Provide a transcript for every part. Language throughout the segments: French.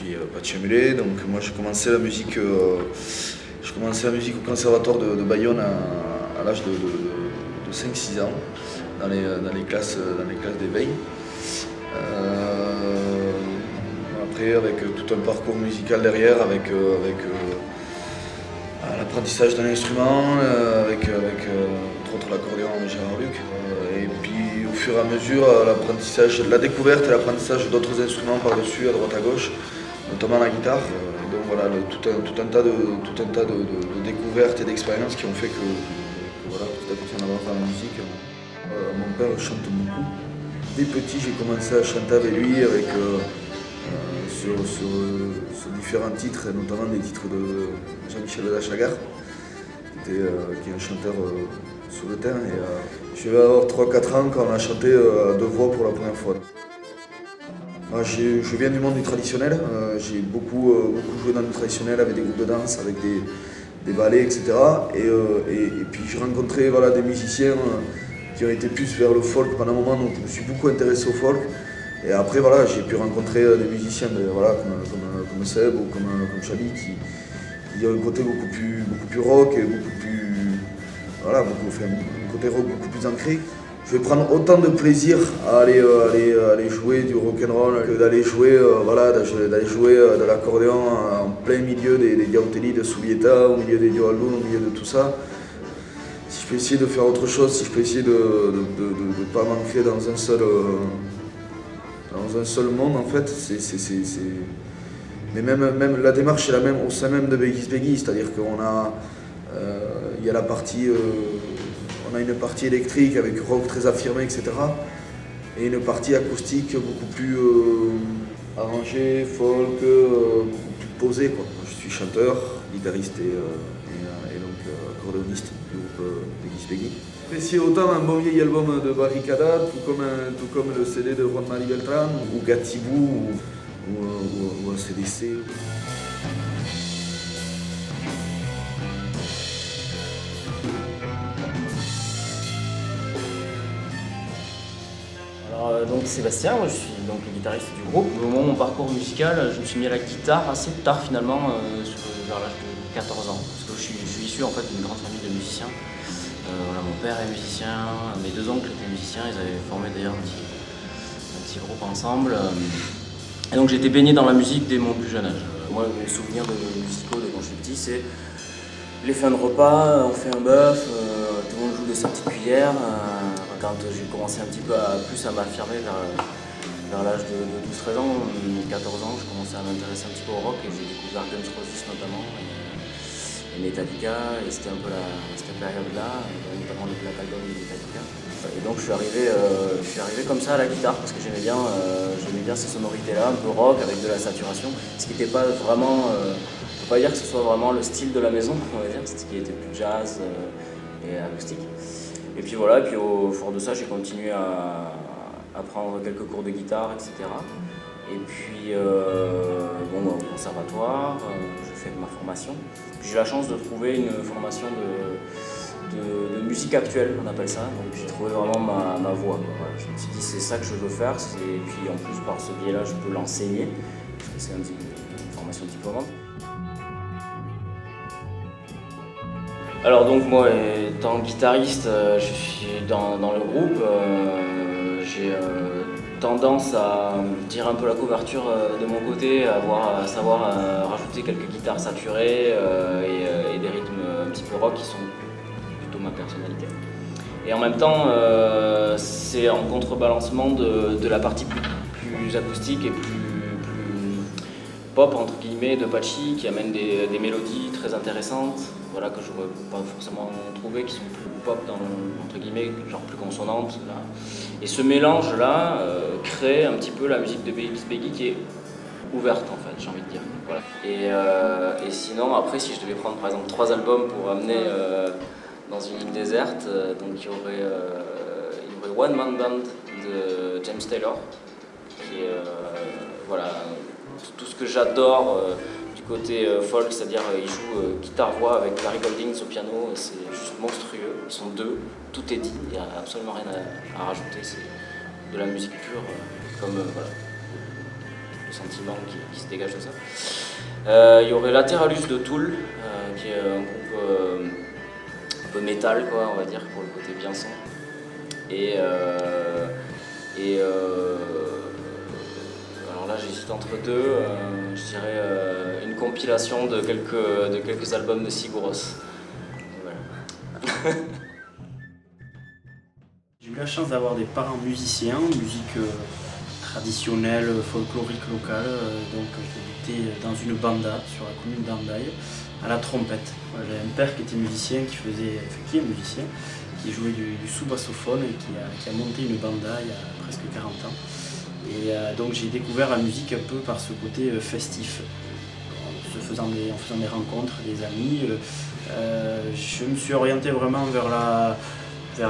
pris Patchamulé. Donc moi j'ai commencé la musique au conservatoire de Bayonne à l'âge de 5-6 ans, dans les classes d'éveil. Après avec tout un parcours musical derrière, avec l'apprentissage d'un instrument, avec entre autres l'accordéon avec Gérard Luc, et puis au fur et à mesure la découverte et l'apprentissage d'autres instruments par-dessus, à droite à gauche, notamment la guitare. Donc voilà, tout un tas de découvertes et d'expériences qui ont fait que voilà, petit à petit on avance dans la musique. Mon père chante beaucoup. Dès petit j'ai commencé à chanter avec lui, sur différents titres, et notamment des titres de Jean-Michel Belachagar, qui est un chanteur sur le terrain. Je vais avoir 3-4 ans quand on a chanté à deux voix pour la première fois. Je viens du monde du traditionnel, j'ai beaucoup joué dans le traditionnel avec des groupes de danse, avec des ballets, etc. Et puis j'ai rencontré voilà, des musiciens qui ont été plus vers le folk pendant un moment, donc je me suis beaucoup intéressé au folk. Et après, voilà, j'ai pu rencontrer des musiciens voilà, comme Seb ou comme Chabi qui ont un côté beaucoup plus rock et voilà, un côté rock beaucoup plus ancré. Je vais prendre autant de plaisir à aller jouer du rock'n'roll que d'aller jouer, de l'accordéon en plein milieu des Diautelli, de Sulieta, au milieu des Dioalun, au milieu de tout ça. Si je peux essayer de faire autre chose, si je peux essayer de ne pas m'ancrer dans un seul monde, en fait, mais même la démarche est la même au sein même de Begis Begis, c'est-à-dire qu'on a, il y a on a une partie électrique avec rock très affirmé, etc. Et une partie acoustique beaucoup plus arrangée, folk, beaucoup plus posée, quoi. Je suis chanteur, guitariste et donc accordéoniste du groupe Begis Begis. J'apprécie autant un bon vieil album de Barricada, tout comme le CD de Juan Mari Beltran, ou Gatibou, ou un CDC. Alors, donc Sébastien, moi, je suis donc le guitariste du groupe. Au moment de mon parcours musical, je me suis mis à la guitare assez tard finalement, vers l'âge de 14 ans, parce que je suis issu en fait d'une grande famille de musiciens. Voilà, mon père est musicien, mes deux oncles étaient musiciens, ils avaient formé d'ailleurs un petit groupe ensemble. Et donc j'ai été baigné dans la musique dès mon plus jeune âge. Moi, mes souvenirs musicaux de quand je suis petit, c'est les fins de repas, on fait un bœuf, tout le monde joue de sa petite cuillère. Quand j'ai commencé un petit peu plus à m'affirmer vers l'âge de 12-13 ans, 14 ans, je commençais à m'intéresser un petit peu au rock et j'ai découvert Guns N' Roses notamment. Et Metallica, et c'était un peu cette période-là, notamment le Black Album de Metallica. Et donc je suis arrivé comme ça à la guitare parce que j'aimais bien ces sonorités-là, un peu rock avec de la saturation, ce qui n'était pas vraiment, on ne peut pas dire que ce soit vraiment le style de la maison, on va dire, ce qui était plus jazz et acoustique. Et puis voilà, et puis au fond de ça, j'ai continué à prendre quelques cours de guitare, etc. Et puis au conservatoire, je fais ma formation. J'ai la chance de trouver une formation de musique actuelle, on appelle ça. Donc j'ai trouvé vraiment ma voie. Voilà. Je me suis dit c'est ça que je veux faire. Et puis en plus par ce biais-là, je peux l'enseigner. Parce que c'est une formation diplômante. Alors donc moi, étant guitariste, je suis dans le groupe. J'ai tendance à tirer un peu la couverture de mon côté, à savoir rajouter quelques guitares saturées et des rythmes un petit peu rock qui sont plutôt ma personnalité. Et en même temps, c'est en contrebalancement de la partie plus acoustique et plus pop entre guillemets de Patchy qui amène des mélodies très intéressantes, voilà, que je n'aurais pas forcément trouvé, qui sont plus pop entre guillemets, genre plus consonantes. Là. Et ce mélange là crée un petit peu la musique de Begis Begis qui est ouverte en fait, j'ai envie de dire. Voilà. Et sinon après si je devais prendre par exemple 3 albums pour amener dans une île déserte, donc il y aurait One Man Band de James Taylor, qui est voilà, tout ce que j'adore du côté folk, c'est-à-dire il joue guitare-voix avec Larry Goldings au piano, c'est juste monstrueux, ils sont deux, tout est dit, il n'y a absolument rien à rajouter, c'est de la musique pure, comme voilà. le sentiment qui se dégage de ça. Il y aurait Lateralus de Toul, qui est un groupe un peu métal, quoi, on va dire, pour le côté bien son. Alors là j'hésite entre deux, je dirais une compilation de quelques albums de Siguros. Voilà. J'ai eu la chance d'avoir des parents musiciens, musique traditionnelle, folklorique locale, donc j'ai débuté dans une banda sur la commune d'Andaille à la trompette. J'ai un père qui était musicien, qui est musicien, qui jouait du sous-bassophone et qui a monté une banda il y a presque 40 ans. Et donc j'ai découvert la musique un peu par ce côté festif. En faisant des rencontres, des amis, je me suis orienté vraiment vers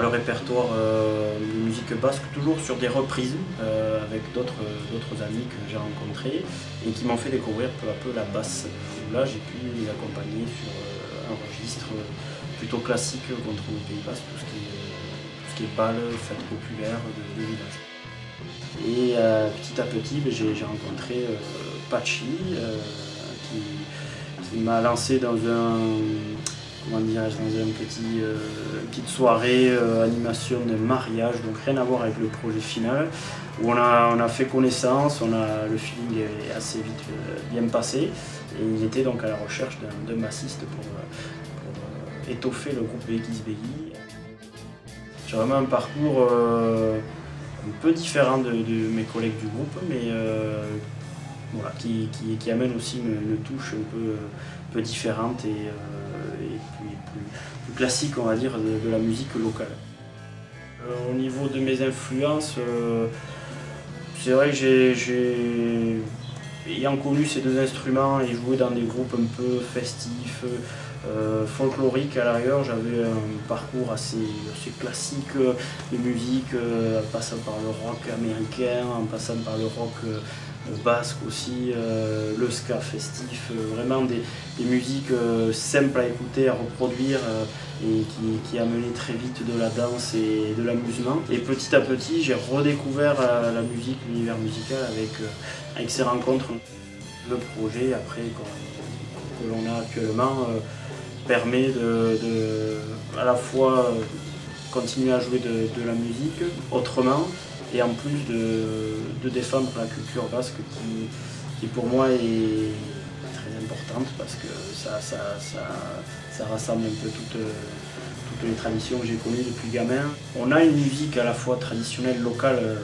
le répertoire de musique basque, toujours sur des reprises avec d'autres amis que j'ai rencontrés et qui m'ont fait découvrir peu à peu la basse. Là j'ai pu les accompagner sur un registre plutôt classique contre le Pays Basque, tout ce qui est bal, fête populaire de village. Et petit à petit, j'ai rencontré Pachi qui m'a lancé dans une petite soirée animation de mariage, donc rien à voir avec le projet final, où on a fait connaissance, le feeling est assez vite bien passé, et il était donc à la recherche d'un bassiste pour étoffer le groupe Begis Begis. J'ai vraiment un parcours un peu différent de mes collègues du groupe, mais voilà, qui amène aussi une touche un peu différente et plus classique, on va dire, de la musique locale. Au niveau de mes influences, c'est vrai que ayant connu ces deux instruments et joué dans des groupes un peu festifs, folkloriques à l'arrière, j'avais un parcours assez classique de musique, en passant par le rock américain, en passant par le rock basque aussi, le ska festif, vraiment des musiques simples à écouter, à reproduire et qui amenaient très vite de la danse et de l'amusement. Et petit à petit, j'ai redécouvert la musique, l'univers musical avec ces rencontres. Le projet après que l'on a actuellement permet à la fois continuer à jouer de la musique autrement, et en plus de défendre la culture basque qui pour moi est très importante, parce que ça rassemble un peu toutes les traditions que j'ai connues depuis gamin. On a une musique à la fois traditionnelle, locale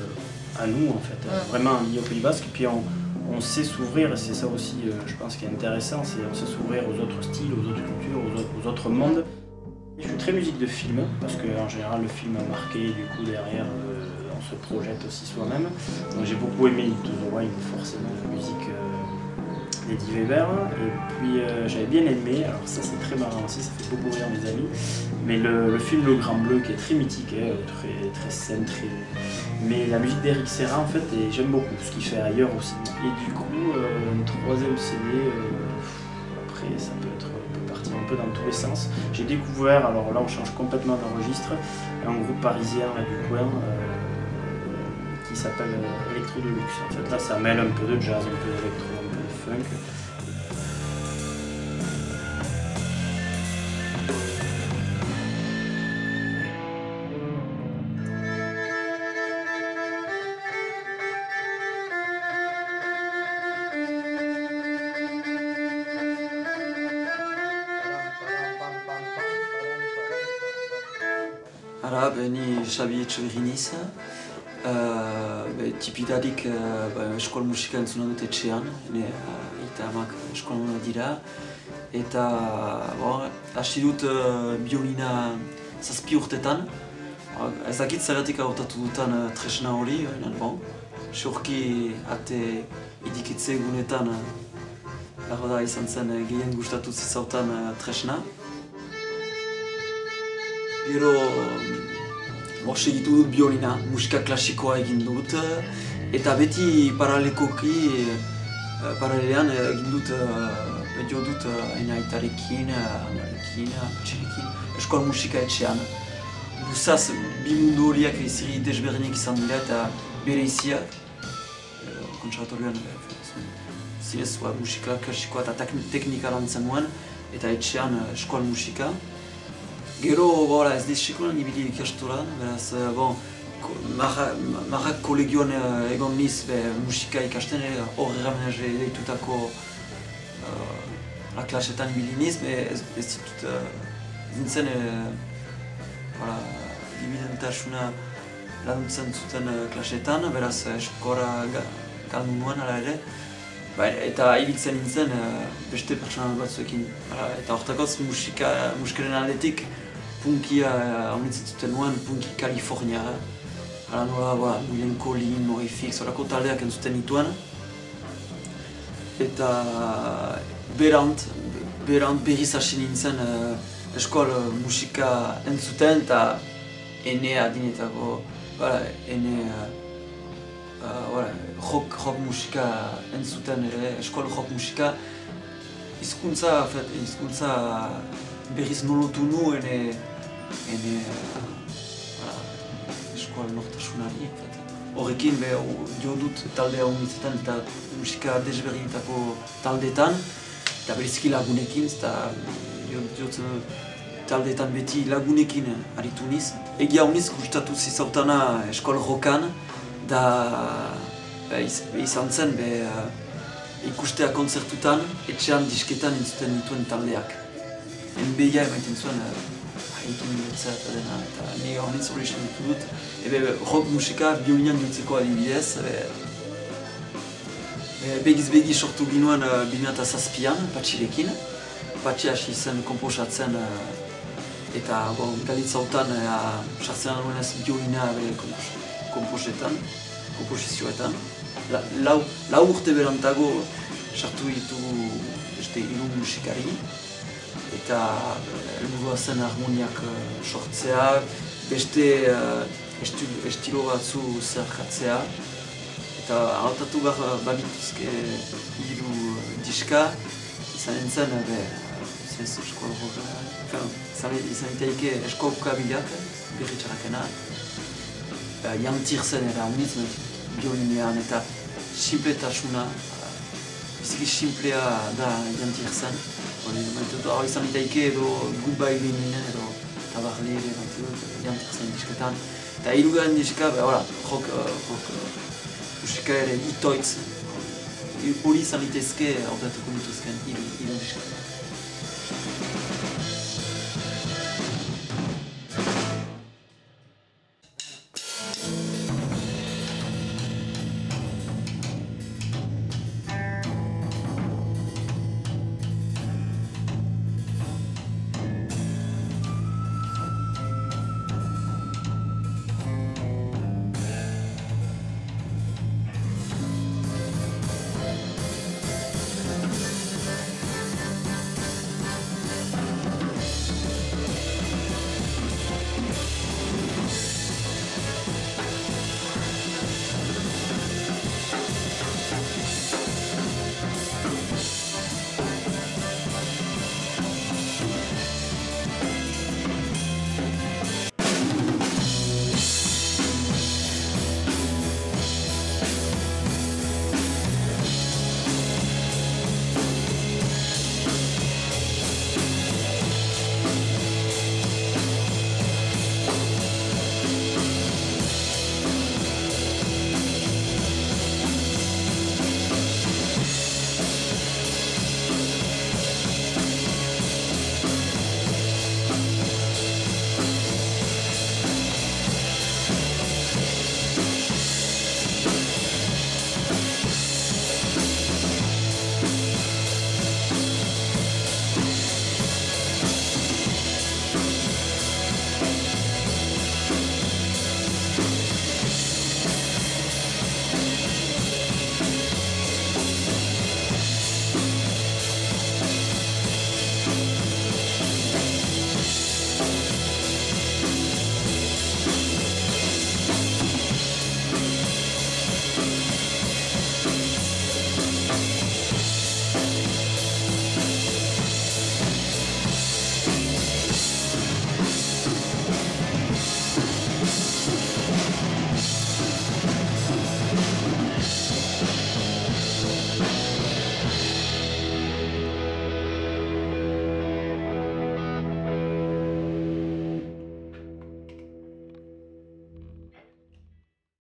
à nous en fait, vraiment liée au Pays Basque, et puis on sait s'ouvrir, et c'est ça aussi je pense qui est intéressant, c'est on sait s'ouvrir aux autres styles, aux autres cultures, aux autres mondes. Je suis très musique de film, parce qu'en général le film a marqué, du coup derrière on se projette aussi soi-même. Donc j'ai beaucoup aimé Into the Wild, forcément, la musique d'Eddie Weber. Et puis j'avais bien aimé, alors ça c'est très marrant aussi, ça fait beaucoup rire mes amis, mais le film Le Grand Bleu, qui est très mythique, très saine, mais la musique d'Eric Serra en fait, et j'aime beaucoup ce qu'il fait ailleurs aussi. Et du coup, une troisième CD, après ça peut partir un peu dans tous les sens. J'ai découvert, alors là on change complètement de registre, un groupe parisien là, du coin qui s'appelle Electro Deluxe. En fait là ça mêle un peu de jazz, un peu d'électro, un peu de funk. Ara, ni Xabi Etxeberriniz, tipidarik eskola musika entzuna dut etxean, eta amak eskola dira, eta hasi dut biolina 7 urtetan. Ez dakit zergatik hautatu dutan tresna hori, surki ate idikitze egunetan izan zen gehien gustatu zitzautan tresna. Gero segitu dut biolina, musika klasikoa egin dut, eta beti paralekoki, paralean egin dut, jo dut aitarekin, amarekin, atxerekin, eskola musika etxean. Luzaz, bi mundu horiak iziri desberdinak izan dira eta bere iziak, konservatorioan zinez musika klasikoa eta teknika lantzen nuen, eta etxean eskoal musika. Gero, ez dizikulan ibili ikastolan, beraz, marrak kolegioan egon niz musika ikasten, hor erramenaje deitutako klasetan ibili niz, ez ditut zintzen dibidentasuna lantzen zuten klasetan, beraz eskora galdu nuen ala ere. Eta ibiltzen nintzen beste pertsonal batzuekin. Eta hortakoz musikaren aldetik punkia honitzen zuten nuen, punki Kalifornia. Hala nola, William Collin, NoFX, horako taldeak entzuten nituen. Eta berant berriz hasi nintzen eskol musika entzuten eta ene adinetako, rock musika entzuten ere, eskol rock musika. Hizkuntza berriz nolotu nu eskol nortasunari. Horrekin dio dut taldea honitzetan eta musika desberdinetako taldeetan, eta bereziki lagunekin, eta diot taldeetan beti lagunekin aritu niz. Egia honiz gustatu zizautana eskol rockan, da izan zen ikustea kontzertutan, etxean disketan entzuten dituen taldeak. NBA emaiten zuen haitu niretzea eta dena, eta nire honiz hori esan dut. Rock musika biolinan dutzeko adibidez. Begiz-begi sortu ginoen 2007an, Patxirekin. Patxi hasi zen komposatzen eta galitzautan sartzen anuenez biolina komposizioetan. Lau urte berantago sartu ditugu beste 3 musikari. Eta helburua zen harmoniak sortzea, beste estilo batzu zerkatzea. Eta hautatu behar babituzke 3 diska, izan nintzen izan itaike eskokabilak, berritxarakena. Jantirzen era honiz, biolinean eta simpletasuna, biziki simplea da jantirzen. Hor izan itaike edo Goodbye Lenin edo Tabarle jantirzen disketan. Eta 3. diska, rock musika ere itoitz. Hori izan litezke hautatuko dituzken 3 diska.